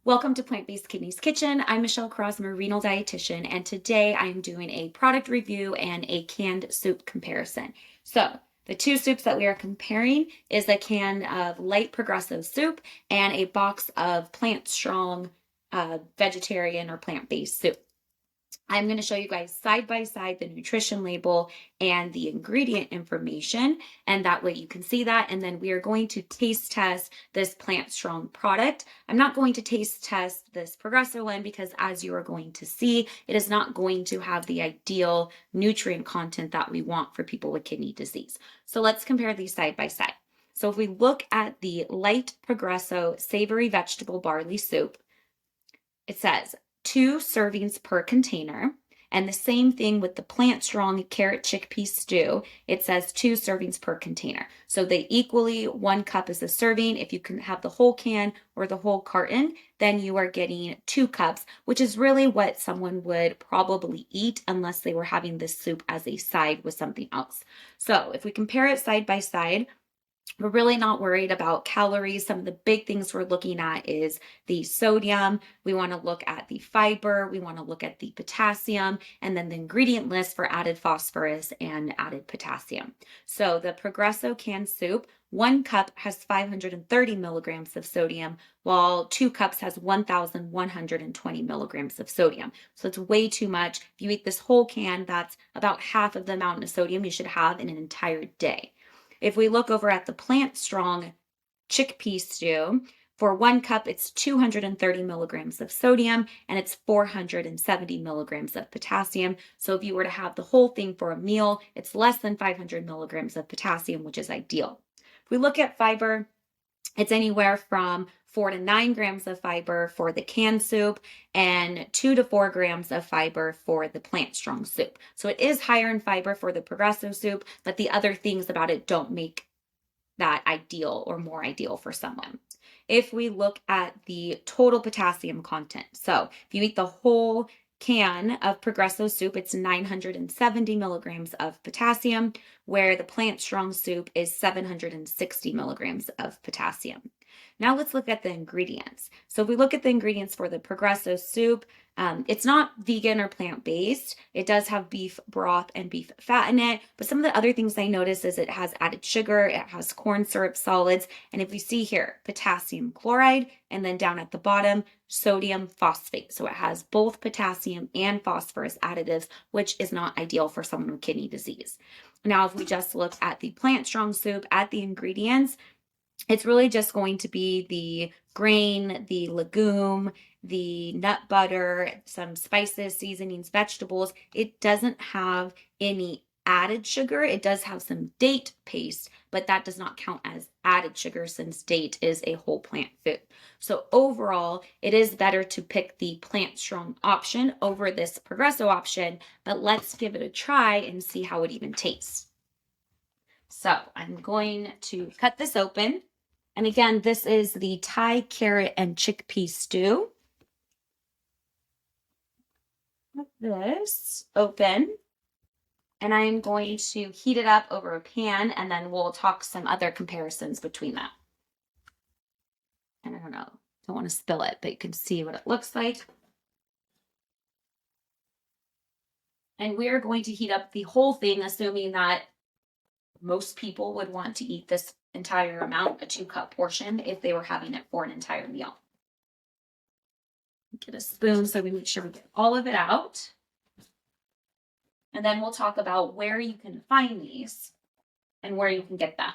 Welcome to Plant-Based Kidneys Kitchen. I'm Michele, I'm a renal dietitian, and today I'm doing a product review and a canned soup comparison. So, the two soups that we are comparing is a can of light progressive soup and a box of Plant Strong vegetarian or plant-based soup. I'm going to show you guys side by side the nutrition label and the ingredient information, and that way you can see that. And then we are going to taste test this Plant Strong product. I'm not going to taste test this Progresso one because, as you are going to see, it is not going to have the ideal nutrient content that we want for people with kidney disease. So let's compare these side by side. So if we look at the light Progresso savory vegetable barley soup, it says 2 servings per container. And the same thing with the Plant Strong carrot chickpea stew. It says 2 servings per container. So they equally, 1 cup is a serving. If you can have the whole can or the whole carton, then you are getting 2 cups, which is really what someone would probably eat unless they were having this soup as a side with something else. So if we compare it side by side, we're really not worried about calories. Some of the big things we're looking at is the sodium. We want to look at the fiber. We want to look at the potassium, and then the ingredient list for added phosphorus and added potassium. So the Progresso canned soup, 1 cup has 530 milligrams of sodium, while 2 cups has 1,120 milligrams of sodium. So it's way too much. If you eat this whole can, that's about half of the amount of sodium you should have in an entire day. If we look over at the Plant Strong chickpea stew, for 1 cup, it's 230 milligrams of sodium and it's 470 milligrams of potassium. So if you were to have the whole thing for a meal, it's less than 500 milligrams of potassium, which is ideal. If we look at fiber, it's anywhere from 4 to 9 grams of fiber for the canned soup and 2 to 4 grams of fiber for the Plant Strong soup. So it is higher in fiber for the Progresso soup, but the other things about it don't make that ideal or more ideal for someone. If we look at the total potassium content, so if you eat the whole can of Progresso soup, it's 970 milligrams of potassium, where the Plant Strong soup is 760 milligrams of potassium. Now let's look at the ingredients. So if we look at the ingredients for the Progresso soup, it's not vegan or plant-based. It does have beef broth and beef fat in it, but some of the other things I notice is it has added sugar, it has corn syrup solids, and if we see here, potassium chloride, and then down at the bottom, sodium phosphate. So it has both potassium and phosphorus additives, which is not ideal for someone with kidney disease. Now, if we just look at the Plant Strong soup, at the ingredients, it's really just going to be the grain, the legume, the nut butter, some spices, seasonings, vegetables. It doesn't have any added sugar. It does have some date paste, but that does not count as added sugar since date is a whole plant food. So overall, it is better to pick the Plant Strong option over this Progresso option, but let's give it a try and see how it even tastes. So I'm going to cut this open. And again, this is the Thai carrot and chickpea stew. Put this open. And I'm going to heat it up over a pan, and then we'll talk some other comparisons between that. And I don't want to spill it, but you can see what it looks like. And we're going to heat up the whole thing, assuming that most people would want to eat this entire amount, a 2-cup portion, if they were having it for an entire meal. Get a spoon so we make sure we get all of it out. And then we'll talk about where you can find these and where you can get them.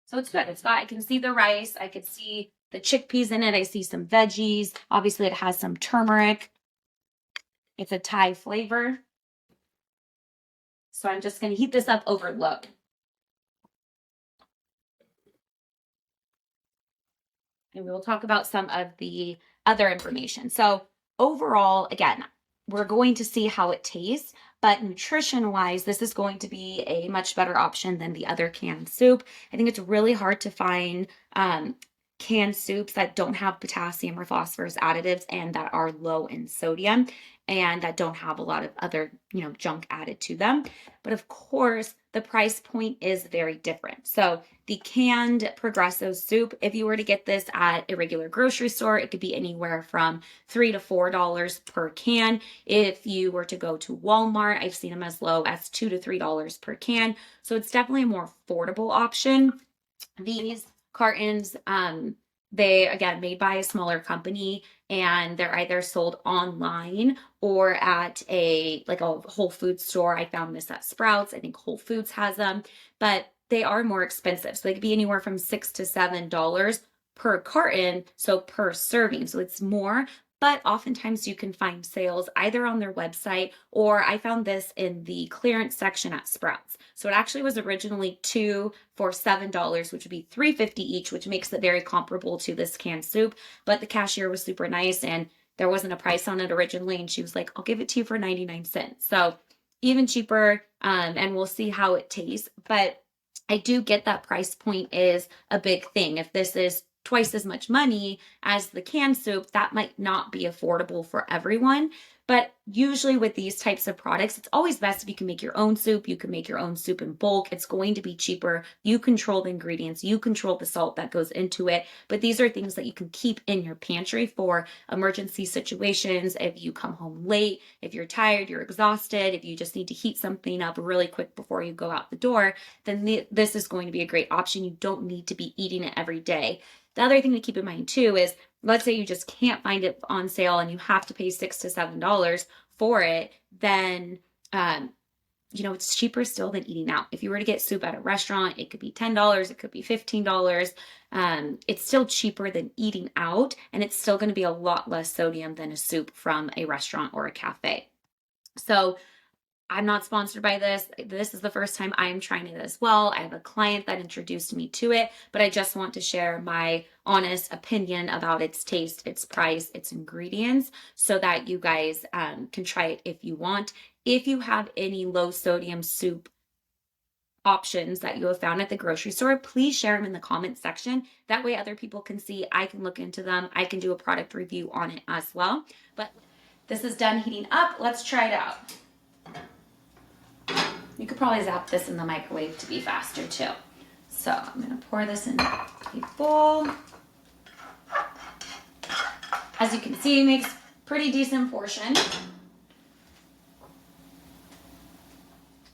So it's good. I can see the rice. I could see the chickpeas in it. I see some veggies. Obviously, it has some turmeric. It's a Thai flavor. So I'm just going to heat this up over low. And we will talk about some of the other information. So overall, again, we're going to see how it tastes, but nutrition-wise, this is going to be a much better option than the other canned soup. I think it's really hard to find canned soups that don't have potassium or phosphorus additives and that are low in sodium and that don't have a lot of other, junk added to them. But of course, the price point is very different. So the canned Progresso soup, if you were to get this at a regular grocery store, it could be anywhere from $3 to $4 per can. If you were to go to Walmart, I've seen them as low as $2 to $3 per can. So it's definitely a more affordable option. These cartons, they again made by a smaller company, and they're either sold online or at a Whole Foods store. I found this at Sprouts. I think Whole Foods has them, but they are more expensive. So they could be anywhere from $6 to $7 per carton, so per serving. So it's more, but oftentimes you can find sales either on their website, or I found this in the clearance section at Sprouts. So it actually was originally 2 for $7, which would be $3.50 each, which makes it very comparable to this canned soup. But the cashier was super nice, and there wasn't a price on it originally, and she was like, I'll give it to you for 99 cents. So even cheaper, and we'll see how it tastes. But I do get that price point is a big thing. If this is twice as much money as the canned soup, that might not be affordable for everyone. But usually with these types of products, it's always best if you can make your own soup. You can make your own soup in bulk. It's going to be cheaper. You control the ingredients. You control the salt that goes into it. But these are things that you can keep in your pantry for emergency situations. If you come home late, if you're tired, you're exhausted, if you just need to heat something up really quick before you go out the door, then this is going to be a great option. You don't need to be eating it every day. The other thing to keep in mind too is, let's say you just can't find it on sale and you have to pay $6 to $7 for it, then it's cheaper still than eating out. If you were to get soup at a restaurant, it could be $10, it could be $15. It's still cheaper than eating out, and it's still going to be a lot less sodium than a soup from a restaurant or a cafe. So I'm not sponsored by this. This is the first time I'm trying it as well. I have a client that introduced me to it, but I just want to share my honest opinion about its taste, its price, its ingredients, so that you guys can try it if you want. If you have any low sodium soup options that you have found at the grocery store, please share them in the comments section. That way other people can see, I can look into them. I can do a product review on it as well. But this is done heating up. Let's try it out. You could probably zap this in the microwave to be faster too. So I'm going to pour this in a bowl. As you can see, it makes pretty decent portion.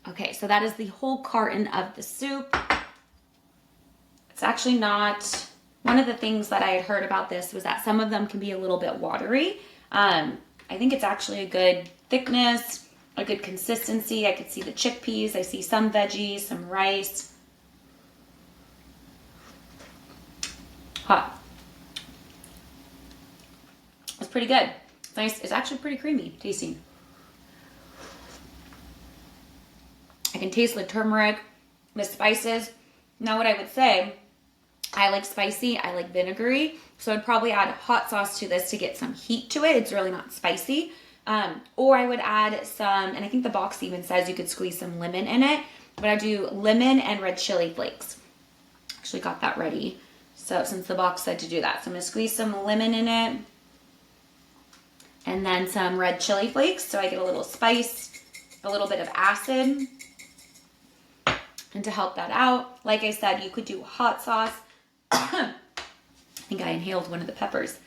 Okay, so that is the whole carton of the soup. It's actually not, one of the things that I had heard about this was that some of them can be a little bit watery. I think it's actually a good thickness, a good consistency. I could see the chickpeas. I see some veggies, some rice. Hot. It's pretty good. It's nice. It's actually pretty creamy tasting. I can taste the turmeric, the spices. Now what I would say, I like spicy, I like vinegary. So I'd probably add hot sauce to this to get some heat to it. It's really not spicy. Or I would add some, and I think the box even says you could squeeze some lemon in it, but I do lemon and red chili flakes. Actually got that ready. So since the box said to do that, so I'm going to squeeze some lemon in it and then some red chili flakes. So I get a little spice, a little bit of acid. And to help that out, like I said, you could do hot sauce. I think I inhaled one of the peppers.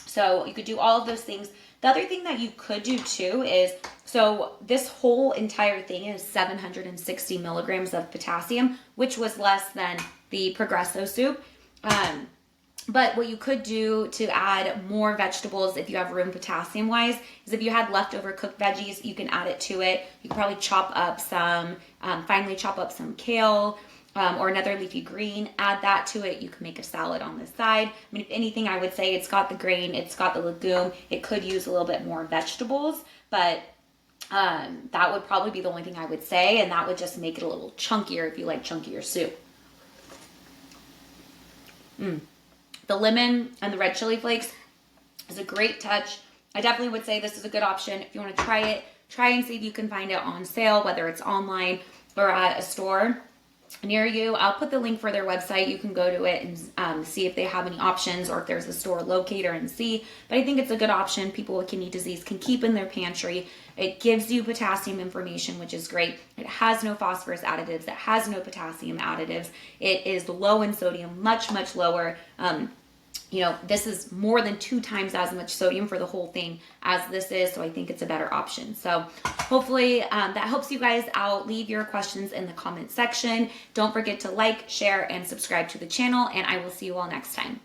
So you could do all of those things. The other thing that you could do too is, so this whole entire thing is 760 milligrams of potassium, which was less than the Progresso soup. But what you could do to add more vegetables, if you have room potassium wise, is if you had leftover cooked veggies, you can add it to it. You can probably chop up some, finely chop up some kale, or another leafy green, add that to it. You can make a salad on the side. I mean, if anything, I would say it's got the grain, it's got the legume. It could use a little bit more vegetables, but that would probably be the only thing I would say, and that would just make it a little chunkier if you like chunkier soup. The lemon and the red chili flakes is a great touch. I definitely would say this is a good option. If you want to try it, try and see if you can find it on sale, whether it's online or at a store. near you. I'll put the link for their website. You can go to it and see if they have any options or if there's a store locator and see. But I think it's a good option. People with kidney disease can keep in their pantry. It gives you potassium information, which is great. It has no phosphorus additives. It has no potassium additives. It is low in sodium, much, much lower. This is more than 2 times as much sodium for the whole thing as this is, so I think it's a better option. So hopefully that helps you guys out. Leave your questions in the comment section. Don't forget to like, share, and subscribe to the channel, and I will see you all next time.